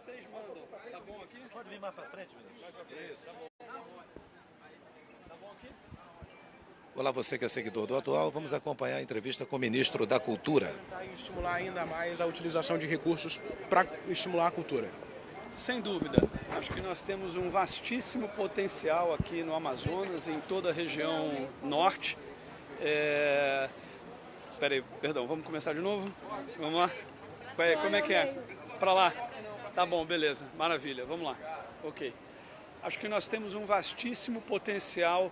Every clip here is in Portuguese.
Vocês mandam. Tá bom aqui? Pode vir mais para frente, ministro. Isso. Tá bom. Tá bom aqui? Olá, você que é seguidor do Atual, vamos acompanhar a entrevista com o ministro da Cultura. Tentar estimular ainda mais a utilização de recursos para estimular a cultura. Sem dúvida. Acho que nós temos um vastíssimo potencial aqui no Amazonas, em toda a região norte. Peraí, perdão, vamos começar de novo? Vamos lá? Como é que é? Para lá? Tá bom, beleza, maravilha, vamos lá. Ok. Acho que nós temos um vastíssimo potencial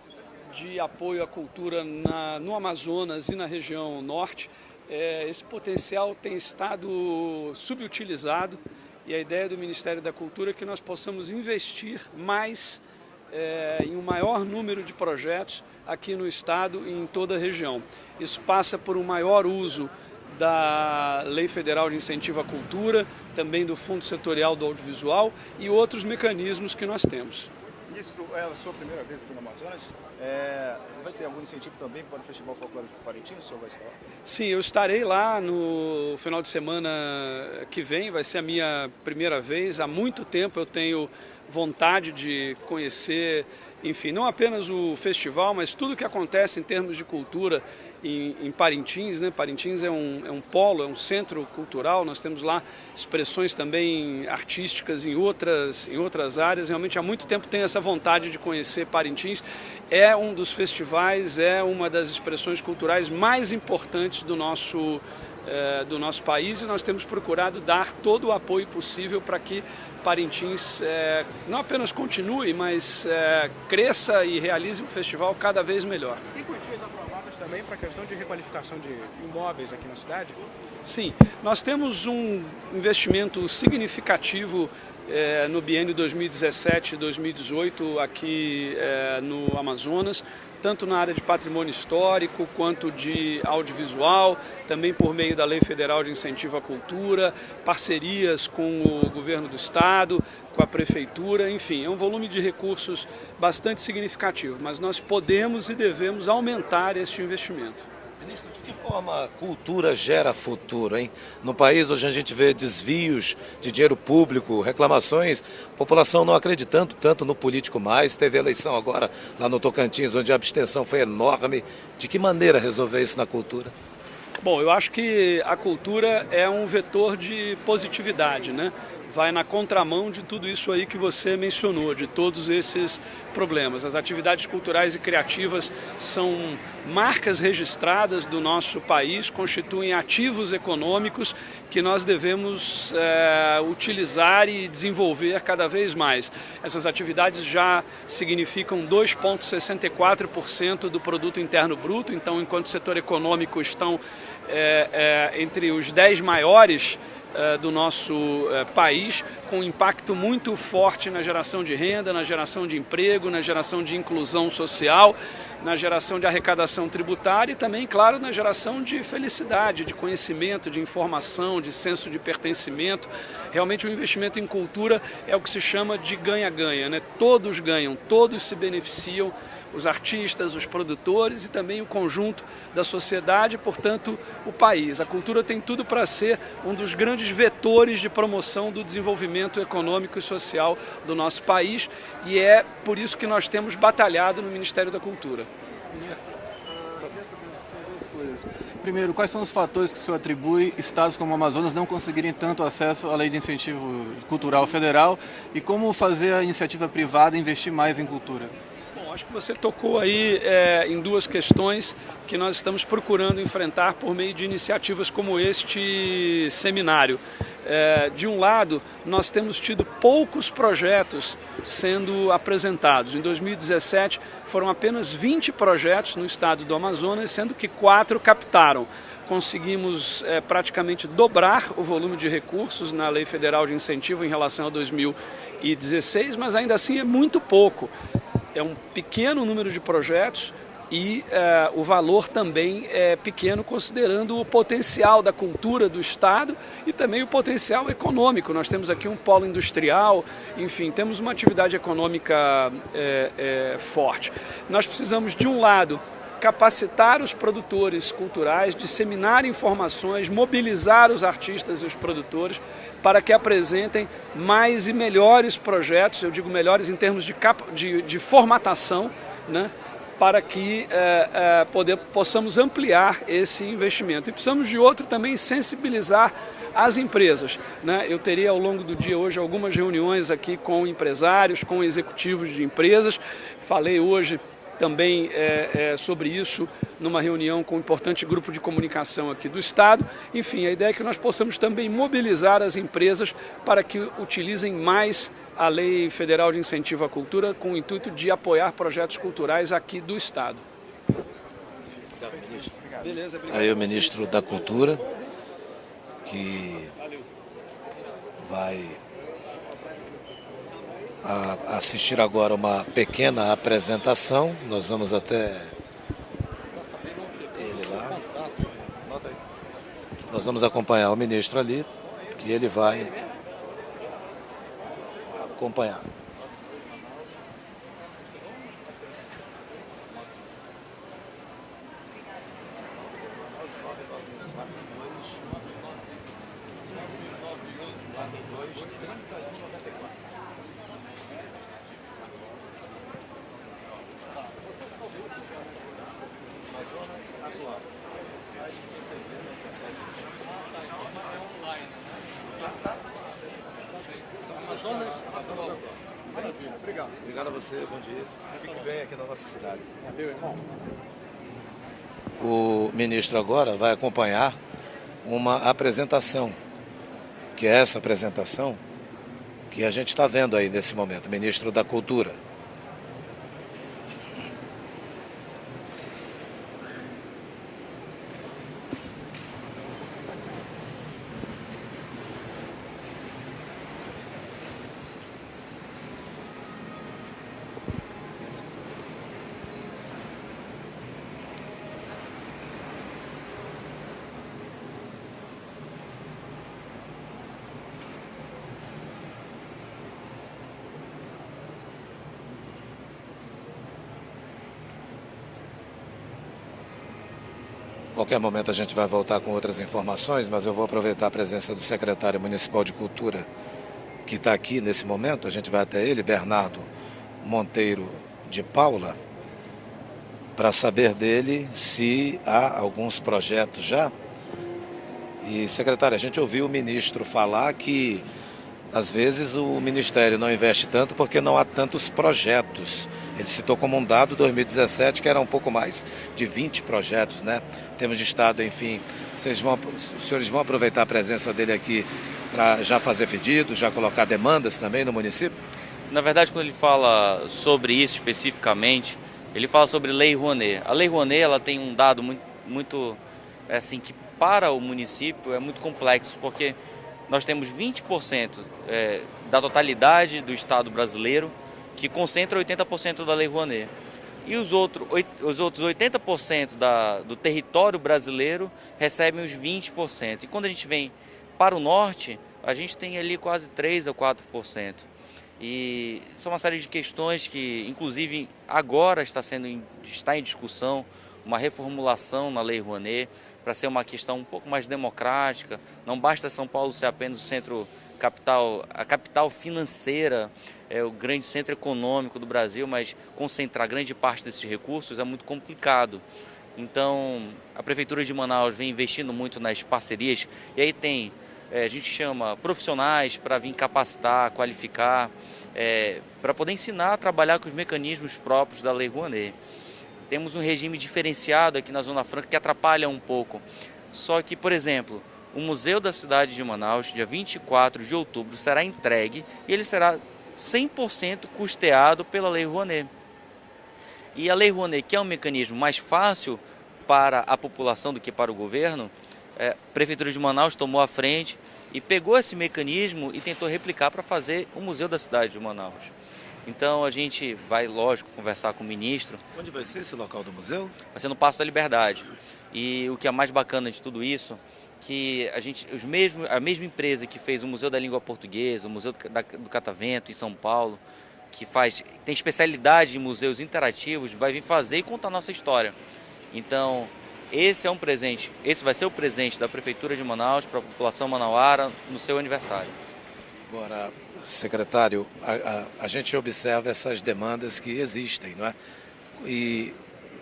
de apoio à cultura no Amazonas e na região norte. Esse potencial tem estado subutilizado e a ideia do Ministério da Cultura é que nós possamos investir mais em um maior número de projetos aqui no estado e em toda a região. Isso passa por um maior uso da Lei Federal de Incentivo à Cultura, também do Fundo Setorial do Audiovisual e outros mecanismos que nós temos. Ministro, é a sua primeira vez aqui no Amazonas. Vai ter algum incentivo também para o Festival Folclórico de Parintins? O senhor vai estar lá? Sim, eu estarei lá no final de semana que vem, vai ser a minha primeira vez. Há muito tempo eu tenho vontade de conhecer, enfim, não apenas o festival, mas tudo que acontece em termos de cultura em Parintins, né? Parintins é um polo, é um centro cultural, nós temos lá expressões também artísticas em outras áreas. Realmente há muito tempo tenho essa vontade de conhecer Parintins. É um dos festivais, é uma das expressões culturais mais importantes do nosso país e nós temos procurado dar todo o apoio possível para que Parintins não apenas continue, mas cresça e realize um festival cada vez melhor. Tem quantias aprovadas também para a questão de requalificação de imóveis aqui na cidade? Sim, nós temos um investimento significativo no biênio 2017-2018 aqui no Amazonas, tanto na área de patrimônio histórico quanto de audiovisual, também por meio da Lei Federal de Incentivo à Cultura, parcerias com o governo do estado, com a prefeitura, enfim, é um volume de recursos bastante significativo, mas nós podemos e devemos aumentar este investimento. Ministro, de que forma a cultura gera futuro, hein? No país hoje a gente vê desvios de dinheiro público, reclamações, a população não acreditando tanto no político mais. Teve eleição agora lá no Tocantins, onde a abstenção foi enorme. De que maneira resolver isso na cultura? Bom, eu acho que a cultura é um vetor de positividade, né? Vai na contramão de tudo isso aí que você mencionou, de todos esses problemas. As atividades culturais e criativas são marcas registradas do nosso país, constituem ativos econômicos que nós devemos utilizar e desenvolver cada vez mais. Essas atividades já significam 2,64% do produto interno bruto, então enquanto setor econômico estão entre os 10 maiores do nosso país, com um impacto muito forte na geração de renda, na geração de emprego, na geração de inclusão social, na geração de arrecadação tributária e também, claro, na geração de felicidade, de conhecimento, de informação, de senso de pertencimento. Realmente o investimento em cultura é o que se chama de ganha-ganha, né? Todos ganham, todos se beneficiam, os artistas, os produtores e também o conjunto da sociedade, portanto, o país. A cultura tem tudo para ser um dos grandes vetores de promoção do desenvolvimento econômico e social do nosso país e é por isso que nós temos batalhado no Ministério da Cultura. Primeiro, quais são os fatores que o senhor atribui estados como o Amazonas não conseguirem tanto acesso à Lei de Incentivo Cultural Federal e como fazer a iniciativa privada investir mais em cultura? Acho que você tocou aí em duas questões que nós estamos procurando enfrentar por meio de iniciativas como este seminário. De um lado, nós temos tido poucos projetos sendo apresentados. Em 2017, foram apenas 20 projetos no estado do Amazonas, sendo que 4 captaram. Conseguimos praticamente dobrar o volume de recursos na Lei Federal de Incentivo em relação a 2016, mas ainda assim é muito pouco. É um pequeno número de projetos e o valor também é pequeno considerando o potencial da cultura do estado e também o potencial econômico. Nós temos aqui um polo industrial, enfim, temos uma atividade econômica forte. Nós precisamos, de um lado, capacitar os produtores culturais, disseminar informações, mobilizar os artistas e os produtores para que apresentem mais e melhores projetos, eu digo melhores em termos de formatação, né, para que possamos ampliar esse investimento. E precisamos de outro também, sensibilizar as empresas, né? Eu teria ao longo do dia hoje algumas reuniões aqui com empresários, com executivos de empresas. Falei hoje também sobre isso numa reunião com um importante grupo de comunicação aqui do Estado. Enfim, a ideia é que nós possamos também mobilizar as empresas para que utilizem mais a Lei Federal de Incentivo à Cultura com o intuito de apoiar projetos culturais aqui do Estado. Beleza, obrigado. Aí o ministro da Cultura, que vai assistir agora uma pequena apresentação. Nós vamos até ele lá. Nós vamos acompanhar o ministro ali, que ele vai acompanhar. Obrigado a você, bom dia. Fique bem aqui na nossa cidade. Valeu, irmão. O ministro agora vai acompanhar uma apresentação, que é essa apresentação que a gente está vendo aí nesse momento, ministro da Cultura. Qualquer momento a gente vai voltar com outras informações, mas eu vou aproveitar a presença do secretário municipal de Cultura, que está aqui nesse momento. A gente vai até ele, Bernardo Monteiro de Paula, para saber dele se há alguns projetos já. E, secretário, a gente ouviu o ministro falar que às vezes o Ministério não investe tanto porque não há tantos projetos. Ele citou como um dado 2017 que era um pouco mais de 20 projetos, né? Em termos de Estado, enfim. Os senhores vão aproveitar a presença dele aqui para já fazer pedidos, já colocar demandas também no município? Na verdade, quando ele fala sobre isso especificamente, ele fala sobre Lei Rouanet. A Lei Rouanet, ela tem um dado muito assim, que para o município é muito complexo, porque nós temos 20% da totalidade do Estado brasileiro que concentra 80% da Lei Rouanet. E os outros 80% do território brasileiro recebem os 20%. E quando a gente vem para o norte, a gente tem ali quase 3% a 4%. E são uma série de questões que, inclusive, agora está em discussão uma reformulação na Lei Rouanet, para ser uma questão um pouco mais democrática. Não basta São Paulo ser apenas o centro capital, a capital financeira, o grande centro econômico do Brasil, mas concentrar grande parte desses recursos é muito complicado. Então, a Prefeitura de Manaus vem investindo muito nas parcerias, e aí a gente chama profissionais para vir capacitar, qualificar, para poder ensinar a trabalhar com os mecanismos próprios da Lei Rouanet. Temos um regime diferenciado aqui na Zona Franca que atrapalha um pouco. Só que, por exemplo, o Museu da Cidade de Manaus, dia 24 de outubro, será entregue e ele será 100% custeado pela Lei Rouanet. E a Lei Rouanet, que é um mecanismo mais fácil para a população do que para o governo, a Prefeitura de Manaus tomou a frente e pegou esse mecanismo e tentou replicar para fazer o Museu da Cidade de Manaus. Então a gente vai, lógico, conversar com o ministro. Onde vai ser esse local do museu? Vai ser no Paço da Liberdade. E o que é mais bacana de tudo isso, que a mesma empresa que fez o Museu da Língua Portuguesa, o Museu do Catavento em São Paulo, que tem especialidade em museus interativos, vai vir fazer e contar a nossa história. Então, esse é um presente, esse vai ser o presente da Prefeitura de Manaus para a população manauara no seu aniversário. Agora, secretário, a gente observa essas demandas que existem, não é? E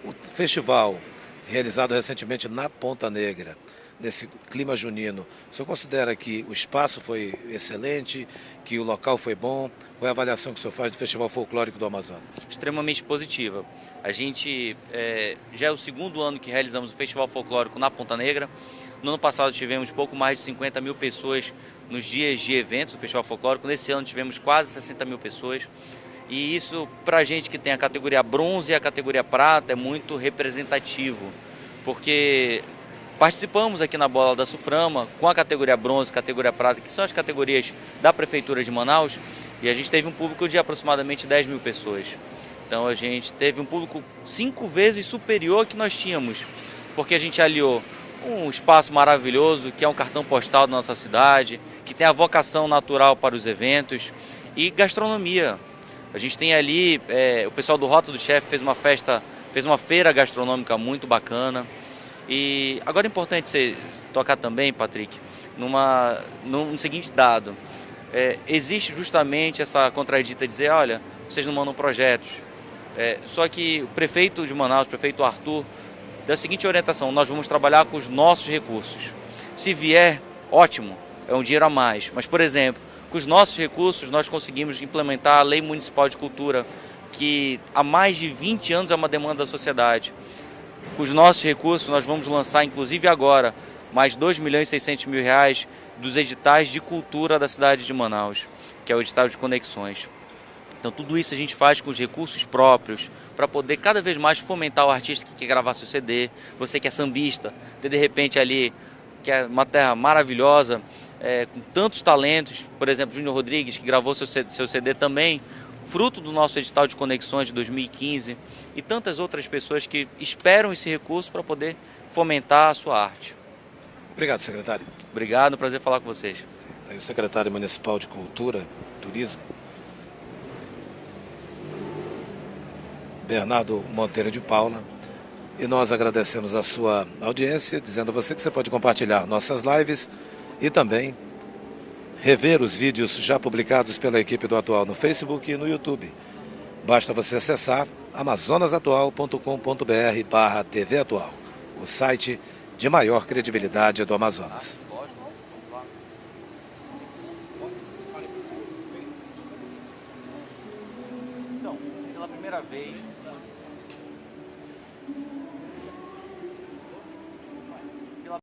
o festival realizado recentemente na Ponta Negra, nesse clima junino, o senhor considera que o espaço foi excelente, que o local foi bom? Qual é a avaliação que o senhor faz do Festival Folclórico do Amazonas? Extremamente positiva. A gente já é o segundo ano que realizamos o Festival Folclórico na Ponta Negra. No ano passado tivemos pouco mais de 50 mil pessoas nos dias de eventos do Festival Folclórico. Nesse ano tivemos quase 60 mil pessoas. E isso, para a gente que tem a categoria bronze e a categoria prata, é muito representativo. Porque participamos aqui na Bola da Suframa com a categoria bronze e categoria prata, que são as categorias da Prefeitura de Manaus, e a gente teve um público de aproximadamente 10 mil pessoas. Então a gente teve um público 5 vezes superior ao que nós tínhamos, porque a gente aliou um espaço maravilhoso, que é um cartão postal da nossa cidade, que tem a vocação natural para os eventos, e gastronomia. A gente tem ali, o pessoal do Rota do Chefe fez uma feira gastronômica muito bacana. E agora é importante você tocar também, Patrick, num seguinte dado. Existe justamente essa contradita de dizer, olha, vocês não mandam projetos. Só que o prefeito de Manaus, o prefeito Arthur, deu a seguinte orientação: nós vamos trabalhar com os nossos recursos. Se vier, ótimo, é um dinheiro a mais. Mas, por exemplo, com os nossos recursos nós conseguimos implementar a Lei Municipal de Cultura, que há mais de 20 anos é uma demanda da sociedade. Com os nossos recursos nós vamos lançar, inclusive agora, mais R$2.600.000 dos editais de cultura da cidade de Manaus, que é o edital de conexões. Então tudo isso a gente faz com os recursos próprios, para poder cada vez mais fomentar o artista que quer gravar seu CD, você que é sambista, ter de repente ali, que é uma terra maravilhosa, com tantos talentos, por exemplo, Júnior Rodrigues, que gravou seu CD também, fruto do nosso edital de conexões de 2015, e tantas outras pessoas que esperam esse recurso para poder fomentar a sua arte. Obrigado, secretário. Obrigado, prazer falar com vocês. Aí o secretário municipal de Cultura, Turismo, Bernardo Monteiro de Paula, e nós agradecemos a sua audiência, dizendo a você que você pode compartilhar nossas lives e também rever os vídeos já publicados pela equipe do Atual no Facebook e no YouTube. Basta você acessar amazonasatual.com.br/TV Atual, o site de maior credibilidade do Amazonas. Então, pela primeira vez...